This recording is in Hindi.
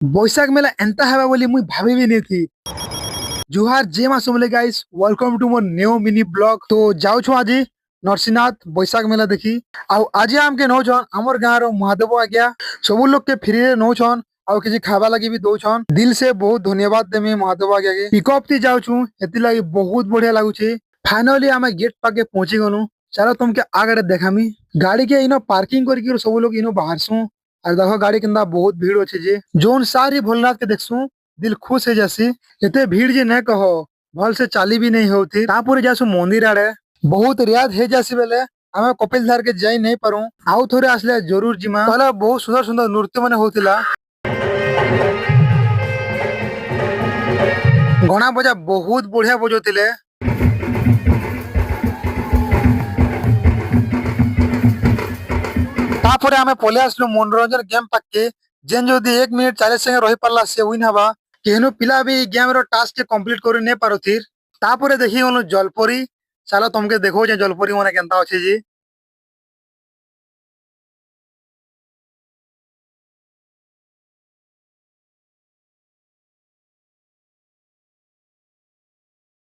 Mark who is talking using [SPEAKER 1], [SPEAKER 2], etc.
[SPEAKER 1] বৈশাখ মেলা এন্তা হেবা বলি মুই ভাবিবি নেথি। জুহার যে মা সমলে গাইস, ওয়েলকম টু মোর নিউ মিনি ব্লগ। তো যাଉଛୁ আজি নরসিংনাথ বৈশাখ মেলা দেখি। ଆଉ ଆଜି ଆମକେ ନଉଛନ୍ ଆମର ଗାଁର ମହାଦେବ ଆଜ୍ଞା। ସବୁ ଲୋକକେ ଫ୍ରିରେ ନଉଛନ୍ ଆଉ କିଛି ଖାଇବା ଲାଗି ବି ଦଉଛନ୍। ଦିଲ ସେ ବହୁତ ଧନ୍ୟବାଦ ଦେମି ମହାଦେବ ଆଜ୍ଞାକେ। ପିକଅପ୍ ତି ଯାଉଛୁ ଏଥିଲାଗି ବହୁତ ବଢିଆ ଲାଗୁଛି। ଫାଇନାଲି ଆମେ ଗେଟ୍ ପାକେ ପହଞ୍ଚି ଗଲୁ। ଚାଲ ତମକେ ଆଗରେ ଦେખાମି। ଗାଡିକେ ଇନ ପାର୍କିଂ କରିକି ସବୁ ଲୋକ ଇନ ବାହାରସୁଁ। আর দেখো গাড়ি কিনা বহুত ভিড় আছে যে जोन सारी भोलेनाथ के देखसू दिल खुश हो जासी। एते भीड़ जे नहीं कहो भल से चाली भी नहीं होती। तापुरे जासु मंदिर आड़े बहुत रियाद हे जासी बेले हमें कपिल धार के जाई नहीं पारू। आउ थोड़े आसले जरूर जिमा। पहले बहुत सुंदर सुंदर नृत्य माने होतिला। गणा बजा बहुत बढ़िया बजोतिले। तापुरे हमें पले आसलु मनोरंजन गेम पाके। जेन जदि 1 मिनिट 40 सेकंड रही पारला से विन हवा। केहनु पिला भी गेम रो टास्क के कंप्लीट करि नै पारुथिर। तापुरे देखि गनु जलपरी। चलो तुमके देखो जे जलपरी माने केनता अछि जी।